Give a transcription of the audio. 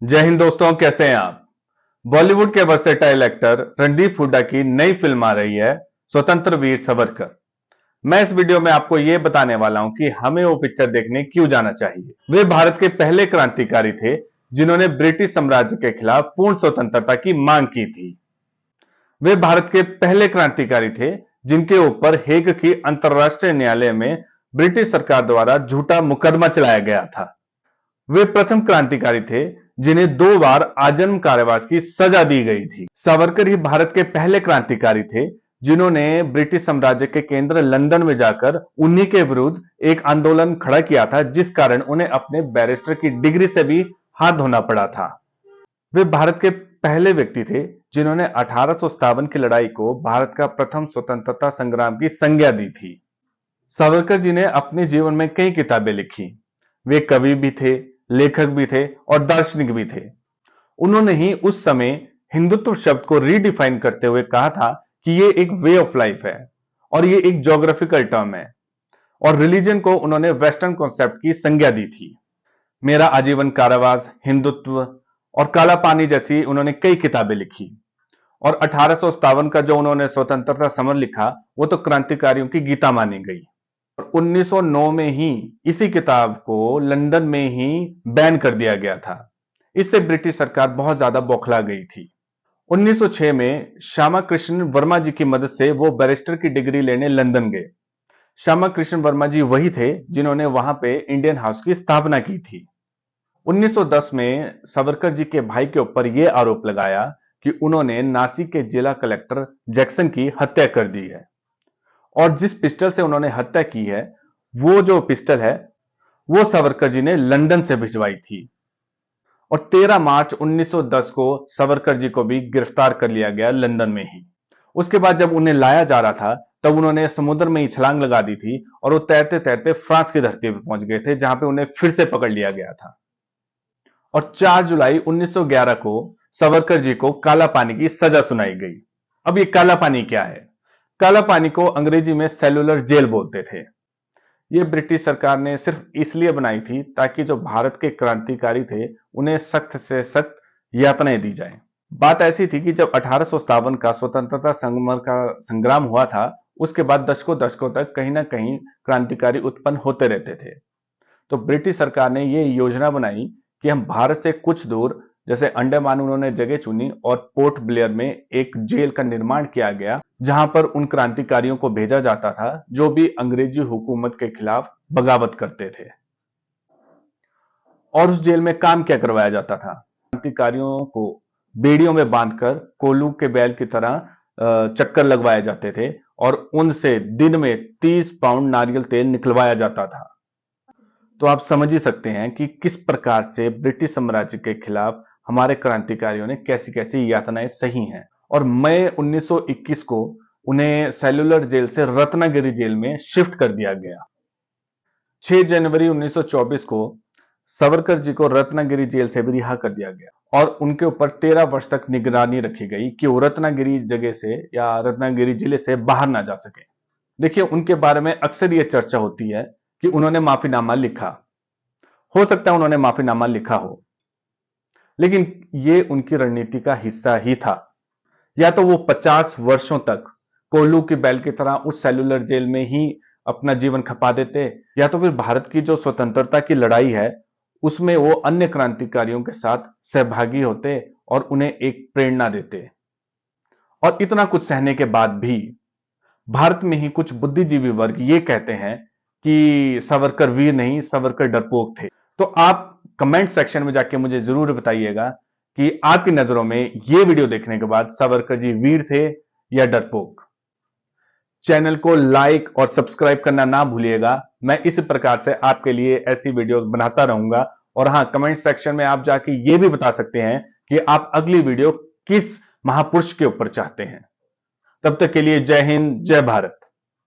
जय हिंद दोस्तों, कैसे हैं आप। बॉलीवुड के वर्सेटाइल एक्टर रणदीप हुड्डा की नई फिल्म आ रही है स्वतंत्र वीर सावरकर। मैं इस वीडियो में आपको यह बताने वाला हूं कि हमें वो पिक्चर देखने क्यों जाना चाहिए। वे भारत के पहले क्रांतिकारी थे जिन्होंने ब्रिटिश साम्राज्य के खिलाफ पूर्ण स्वतंत्रता की मांग की थी। वे भारत के पहले क्रांतिकारी थे जिनके ऊपर हेग की अंतरराष्ट्रीय न्यायालय में ब्रिटिश सरकार द्वारा झूठा मुकदमा चलाया गया था। वे प्रथम क्रांतिकारी थे जिन्हें 2 बार आजन्म कारावास की सजा दी गई थी। सावरकर ही भारत के पहले क्रांतिकारी थे जिन्होंने ब्रिटिश साम्राज्य के केंद्र लंदन में जाकर उन्हीं के विरुद्ध एक आंदोलन खड़ा किया था, जिस कारण उन्हें अपने बैरिस्टर की डिग्री से भी हाथ धोना पड़ा था। वे भारत के पहले व्यक्ति थे जिन्होंने 1857 की लड़ाई को भारत का प्रथम स्वतंत्रता संग्राम की संज्ञा दी थी। सावरकर जी ने अपने जीवन में कई किताबें लिखी। वे कवि भी थे, लेखक भी थे और दार्शनिक भी थे। उन्होंने ही उस समय हिंदुत्व शब्द को रीडिफाइन करते हुए कहा था कि ये एक वे ऑफ लाइफ है और ये एक ज्योग्राफिकल टर्म है, और रिलीजन को उन्होंने वेस्टर्न कॉन्सेप्ट की संज्ञा दी थी। मेरा आजीवन कारावास, हिंदुत्व और काला पानी जैसी उन्होंने कई किताबें लिखी। और 1857 का जो उन्होंने स्वतंत्रता समर लिखा वो तो क्रांतिकारियों की गीता मानी गई। 1909 में ही इसी किताब को लंदन में ही बैन कर दिया गया था। इससे ब्रिटिश सरकार बहुत ज्यादा बौखला गई थी। 1906 में श्यामा कृष्ण वर्मा जी की मदद से वो बैरिस्टर की डिग्री लेने लंदन गए। श्यामा कृष्ण वर्मा जी वही थे जिन्होंने वहां पे इंडियन हाउस की स्थापना की थी। 1910 में सावरकर जी के भाई के ऊपर यह आरोप लगाया कि उन्होंने नासिक के जिला कलेक्टर जैक्सन की हत्या कर दी है, और जिस पिस्टल से उन्होंने हत्या की है वो जो पिस्टल है वो सावरकर जी ने लंदन से भिजवाई थी। और 13 मार्च 1910 को सावरकर जी को भी गिरफ्तार कर लिया गया लंदन में ही। उसके बाद जब उन्हें लाया जा रहा था तब उन्होंने समुद्र में ही छलांग लगा दी थी और वो तैरते तैरते फ्रांस की धरती पर पहुंच गए थे, जहां पे उन्हें फिर से पकड़ लिया गया था। और 4 जुलाई 1911 को सावरकर जी को काला पानी की सजा सुनाई गई। अब ये काला पानी क्या है? काला पानी को अंग्रेजी में सेलुलर जेल बोलते थे। ये ब्रिटिश सरकार ने सिर्फ इसलिए बनाई थी ताकि जो भारत के क्रांतिकारी थे उन्हें सख्त से सख्त यातनाएं दी जाएं। बात ऐसी थी कि जब 1857 का स्वतंत्रता संग्राम का संग्राम हुआ था, उसके बाद दशकों दशकों तक कहीं ना कहीं क्रांतिकारी उत्पन्न होते रहते थे। तो ब्रिटिश सरकार ने ये योजना बनाई कि हम भारत से कुछ दूर, जैसे अंडमान उन्होंने जगह चुनी और पोर्ट ब्लेयर में एक जेल का निर्माण किया गया जहां पर उन क्रांतिकारियों को भेजा जाता था जो भी अंग्रेजी हुकूमत के खिलाफ बगावत करते थे। और उस जेल में काम क्या करवाया जाता था? क्रांतिकारियों को बेड़ियों में बांधकर कोल्हू के बैल की तरह चक्कर लगवाए जाते थे और उनसे दिन में 30 पाउंड नारियल तेल निकलवाया जाता था। तो आप समझ ही सकते हैं कि किस प्रकार से ब्रिटिश साम्राज्य के खिलाफ हमारे क्रांतिकारियों ने कैसी कैसी यातनाएं सही हैं। और मई 1921 को उन्हें सेलुलर जेल से रत्नागिरी जेल में शिफ्ट कर दिया गया। 6 जनवरी 1924 को सावरकर जी को रत्नागिरी जेल से भी रिहा कर दिया गया और उनके ऊपर 13 वर्ष तक निगरानी रखी गई कि वो रत्नागिरी जगह से या रत्नागिरी जिले से बाहर ना जा सके। देखिए, उनके बारे में अक्सर ये चर्चा होती है कि उन्होंने माफीनामा लिखा। हो सकता है उन्होंने माफीनामा लिखा हो, लेकिन ये उनकी रणनीति का हिस्सा ही था। या तो वो 50 वर्षों तक कोल्हू की बैल की तरह उस सेलुलर जेल में ही अपना जीवन खपा देते, या तो फिर भारत की जो स्वतंत्रता की लड़ाई है उसमें वो अन्य क्रांतिकारियों के साथ सहभागी होते और उन्हें एक प्रेरणा देते। और इतना कुछ सहने के बाद भी भारत में ही कुछ बुद्धिजीवी वर्ग ये कहते हैं कि सावरकर वीर नहीं, सावरकर डरपोक थे। तो आप कमेंट सेक्शन में जाके मुझे जरूर बताइएगा कि आपकी नजरों में ये वीडियो देखने के बाद सावरकर जी वीर थे या डरपोक। चैनल को लाइक और सब्सक्राइब करना ना भूलिएगा। मैं इस प्रकार से आपके लिए ऐसी वीडियोस बनाता रहूंगा। और हाँ, कमेंट सेक्शन में आप जाके ये भी बता सकते हैं कि आप अगली वीडियो किस महापुरुष के ऊपर चाहते हैं। तब तक के लिए जय हिंद, जय भारत।